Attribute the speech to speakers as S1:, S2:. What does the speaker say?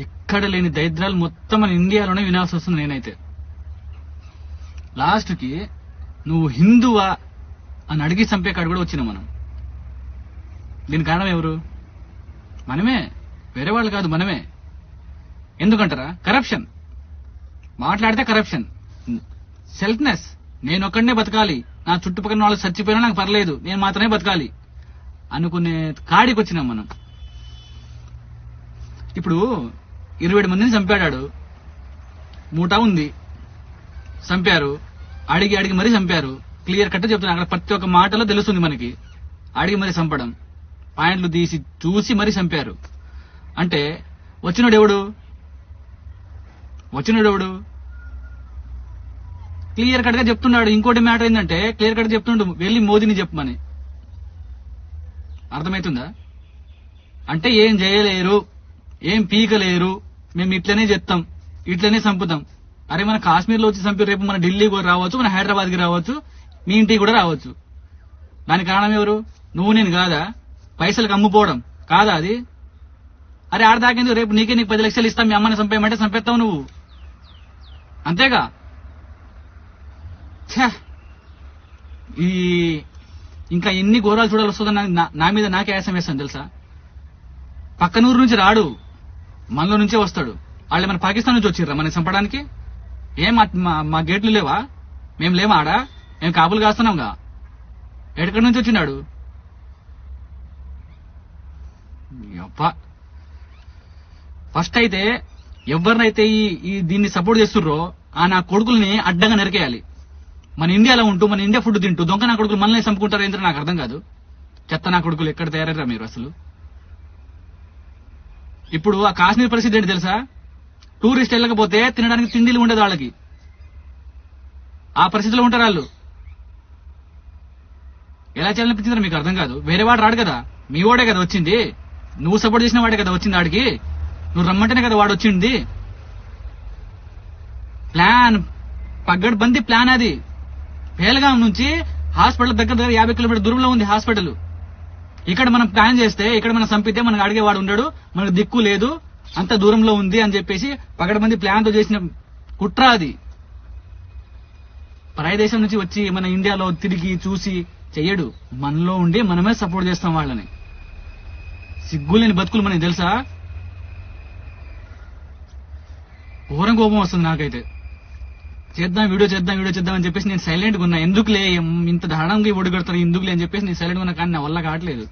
S1: ఎక్కడ లేని దరిద్రాలు మొత్తం మన ఇండియాలోనే వినాల్సి వస్తుంది. నేనైతే లాస్ట్ కి నువ్వు హిందువా అని అడిగి చంపే కాడు కూడా వచ్చినాం మనం. దీని కారణం ఎవరు? మనమే, వేరే వాళ్ళు కాదు, మనమే. ఎందుకంటారా? కరప్షన్. మాట్లాడితే కరప్షన్, సెల్ఫ్నెస్. నేను ఒక్కడనే బతకాలి, నా చుట్టుపక్కల వాళ్ళు చచ్చిపోయినా నాకు పర్లేదు, నేను మాత్రమే బతకాలి అనుకునే కాడికి వచ్చినాం మనం. ఇప్పుడు 27 మందిని చంపాడాడు, మూటా ఉంది, చంపారు, అడిగి అడిగి మరీ చంపారు. క్లియర్ కట్ చెప్తున్నా, అక్కడ ప్రతి ఒక్క మాటలో తెలుస్తుంది మనకి. అడిగి మరీ చంపడం, పాయింట్లు తీసి చూసి మరీ చంపారు. అంటే వచ్చినోడు ఎవడు? క్లియర్ కట్ గా చెప్తున్నాడు. ఇంకోటి మ్యాటర్ ఏంటంటే క్లియర్ కట్ చెప్తుండు, వెళ్ళి మోదీని చెప్పమని. అర్థమవుతుందా? అంటే ఏం చేయలేరు, ఏం పీకలేరు, మేము ఇట్లనే చెప్తాం, ఇట్లనే చంపుతాం. అరే మన కాశ్మీర్ లో వచ్చి చంపి రేపు మన ఢిల్లీ కూడా రావచ్చు, మన హైదరాబాద్ కి రావచ్చు, మీ ఇంటికి కూడా రావచ్చు. దానికి కారణం ఎవరు? నువ్వు నేను కాదా? పైసలకు అమ్ముపోవడం కాదా అది? అరే ఆడదాకేందుకు, రేపు నీకు 10 లక్షలు ఇస్తాం, మీ అమ్మని చంపేయమంటే చంపేస్తావు నువ్వు, అంతేగా? ఈ ఇంకా ఎన్ని ఘోరాలు చూడాలి వస్తుందని నా మీద నాకే ఆయాసం వేస్తాను తెలుసా. పక్కనూరు నుంచి రాడు, మనలో నుంచే వస్తాడు. వాళ్ళు మన పాకిస్తాన్ నుంచి వచ్చిర్రా మనకి చంపడానికి? ఏం మా గేట్లు లేవా? మేము లేవా ఆడా? మేము కాపులు కాస్తున్నాంగా. ఎక్కడి నుంచి వచ్చినాడు? ఫస్ట్ అయితే ఎవరినైతే ఈ దీన్ని సపోర్ట్ చేస్తుర్రో ఆ నా కొడుకుల్ని అడ్డంగా నరికేయాలి. మన ఇండియాలో ఉంటూ మన ఇండియా ఫుడ్ తింటూ దొంగ నా కొడుకులు మనల్ని చంపుకుంటారు ఏంటో నాకు అర్థం కాదు. చెత్త నా కొడుకులు ఎక్కడ తయారయ్యారా మీరు అసలు? ఇప్పుడు ఆ కాశ్మీర్ పరిస్థితి ఏంటి తెలుసా? టూరిస్ట్ వెళ్ళకపోతే తినడానికి తిండిలు ఉండదు వాళ్ళకి. ఆ పరిస్థితిలో ఉంటారు వాళ్ళు. ఎలా చేయాలనిపించిందో మీకు అర్థం కాదు. వేరే వాడు రాడు కదా, మీ వాడే కదా వచ్చింది. నువ్వు సపోర్ట్ చేసిన వాడే కదా వచ్చింది ఆడికి. నువ్వు రమ్మంటేనే కదా వాడు వచ్చింది. ప్లాన్, పగ్గడ్బందీ ప్లాన్ అది. పేల్గాం నుంచి హాస్పిటల్ దగ్గర 50 కిలోమీటర్ దూరంలో ఉంది హాస్పిటల్. ఇక్కడ మనం ప్లాన్ చేస్తే, ఇక్కడ మనం చంపితే మనకు అడిగేవాడు ఉండడు, మనకు దిక్కు లేదు, అంత దూరంలో ఉంది అని చెప్పేసి పగడబంది ప్లాన్ తో చేసిన కుట్ర అది. పరాయి దేశం నుంచి వచ్చి మన ఇండియాలో తిరిగి చూసి చెయ్యడు, మనలో ఉండి మనమే సపోర్ట్ చేస్తాం వాళ్ళని. సిగ్గులేని బతుకులు మనకి తెలుసా? ఘోరం కోపం వస్తుంది నాకైతే. వీడియో చేద్దాం అని చెప్పేసి నేను సైలెంట్ గా ఉన్నా. ఎందుకులే ఇంత దారుణంగా ఒడిగడతారు, ఎందుకులే అని చెప్పేసి నేను సైలెంట్ గా ఉన్నా. కానీ నా వల్ల కావట్లేదు.